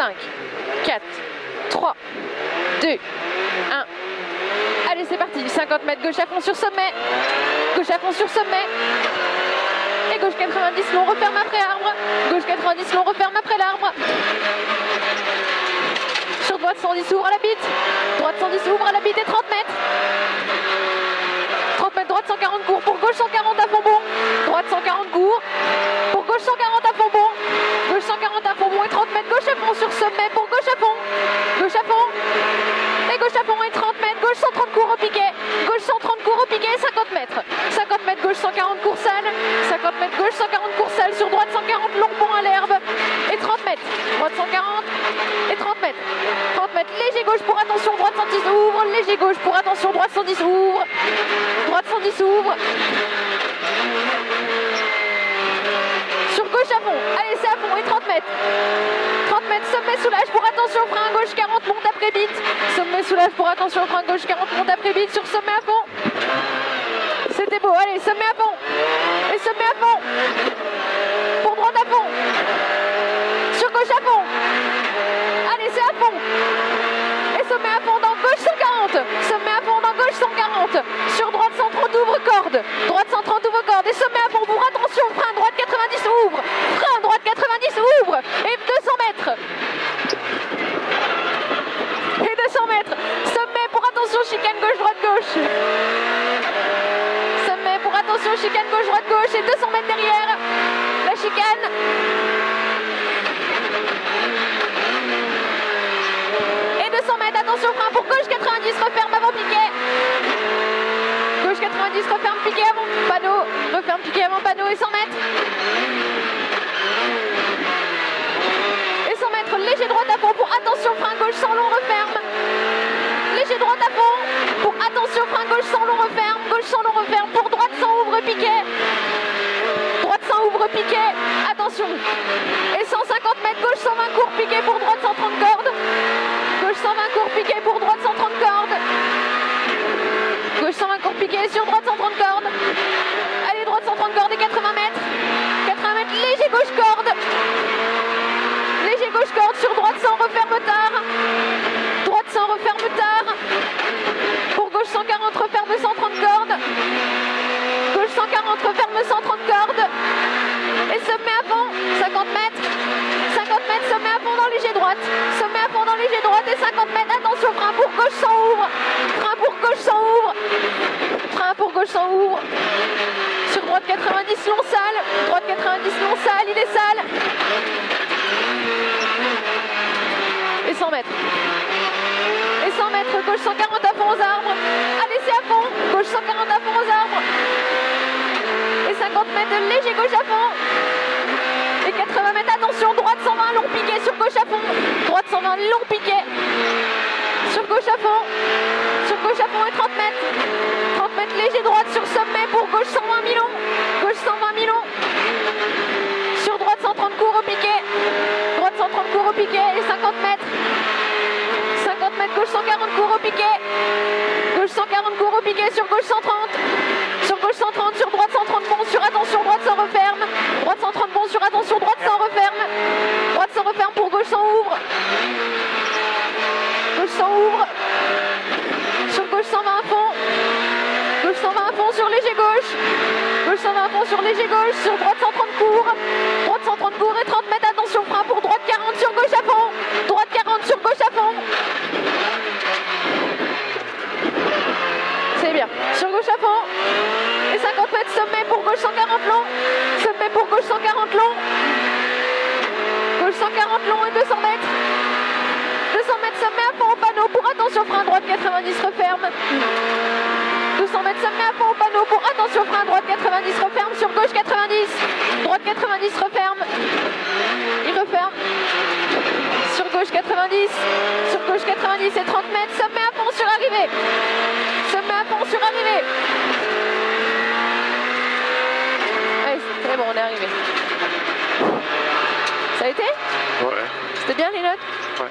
5, 4, 3, 2, 1. Allez, c'est parti. 50 mètres, gauche à fond sur sommet. Gauche à fond sur sommet. Et gauche 90, long, referme après arbre. Gauche 90, long, referme après l'arbre. Sur droite 110, ouvre à la bite. Droite 110, ouvre à la bite et 30 mètres. 30 mètres, droite 140, court. Pour gauche 140 à fond bon. Droite 140, court. Pour gauche 140 à fond bon. Gauche 140 à fond bon et 30 mètres, gauche à fond sur sommet. Pour gauche à fond. Gauche à fond. Et gauche à fond et 30 mètres. Gauche 130, court au piquet. Gauche 130, court au piquet. 50 mètres. 50 mètres, gauche 140, court sale. 50 mètres, gauche 140, court sale. Sur droite 140, long bon à l'herbe. Et 30 mètres. Droite 140 et 30 mètres. 30 mètres, léger gauche pour attention. Droite 110, ouvre. Léger gauche pour attention. Droite 110, ouvre. Droite 110, ouvre. Sur gauche à fond. Allez, c'est à fond. Et 30 mètres. 30 mètres, sommet, soulage pour attention. Frein gauche 40, monte après bite. Sommet, soulage pour attention. Frein gauche 40, monte après bite. Sur sommet à fond. C'était beau. Allez, sommet à fond. Et sommet à fond. Pour droite à fond. Sur gauche à fond. Allez, c'est à fond. Et sommet à fond dans gauche 140. Sommet à fond dans gauche 140. Sur droite 130, ouvre corde. Droite 130, ouvre corde. Et sommet à fond pour attention. Frein droite 90, ouvre. Frein droite 90, ouvre. Et 200 mètres. Et 200 mètres. Sommet pour attention, chicane gauche, droite, gauche. Sommet pour attention, chicane gauche, droite, gauche. Et 200 mètres derrière. La chicane. Et 200 mètres, attention, frein pour gauche 90, referme avant piquet. Gauche 90, referme piquet avant panneau. Referme piquet avant panneau et 100 mètres. Et 100 mètres, léger droite à fond pour attention, frein gauche sans long, referme. Léger droite à fond pour attention, frein gauche sans long, referme. Gauche sans long, referme. Pour droite sans ouvre piquet. Droite sans ouvre piquet. Attention. Et 150 mètres, gauche 120 court piquet pour droite 130 cordes. Gauche 120 court piquet pour droite 130 cordes. Gauche 120 court piquet sur droite 130 cordes. Allez, droite 130 cordes et 80 mètres. 80 mètres, léger gauche corde. Léger gauche corde sur droite sans referme tard. Droite sans referme tard. Pour gauche 140, referme 130 cordes. Gauche 140, referme 130 cordes. Et sommet à fond, 50 mètres. 50 mètres, sommet à fond dans léger droite. Sommet à fond dans léger droite et 50 mètres. Attention, frein pour gauche sans ouvre. Frein pour gauche sans ouvre. Frein pour gauche sans ouvre. Sur droite 90, long sale. Droite 90, long sale, il est sale. Et 100 mètres. Et 100 mètres, gauche 140 à fond aux arbres. Allez, c'est à fond. Gauche 140 à fond aux arbres. Et 50 mètres, léger gauche à fond. Et 80 mètres, attention, droite 120, long piquet sur gauche à fond. Droite 120, long piquet. Sur gauche à fond. Sur gauche à fond et 30 mètres. 30 mètres, léger droite sur sommet pour gauche 120 milons. Gauche 120 milons. Sur droite 130 court au piquet. Droite 130 court au piquet et 50 mètres. 50 mètres, gauche 140 court au piquet. Gauche 140 court au piquet sur gauche 130. Sur gauche 130, sur droite 130 bon, sur attention, droite sans referme. Droite 130 bon, sur attention, droite sans referme. Droite sans referme pour gauche sans ouvre. Gauche sans ouvre. Sur gauche 120 à fond. Gauche 120 à fond sur léger gauche. Gauche 120 à fond sur léger gauche. Sur droite 130 court. Droite 130 court et 30 mètres, attention, frein pour droite 40 sur gauche à fond. Droite 40 sur gauche à fond. C'est bien. Sur gauche à fond. Et 50 mètres, sommet pour gauche 140 long. Sommet pour gauche 140 long. Gauche 140 long et 200 mètres. 200 mètres, sommet à fond au panneau pour attention, frein droite 90, referme. 200 mètres, sommet à fond au panneau pour attention, frein droite 90, referme. Sur gauche 90. Droite 90, referme. Il referme. Sur gauche 90. Sur gauche 90 et 30 mètres, sommet à fond sur arrivée. Sommet à fond sur arrivée. Allez, c'est bon, on est arrivé. Ça a été? Ouais. C'était bien les notes? Ouais.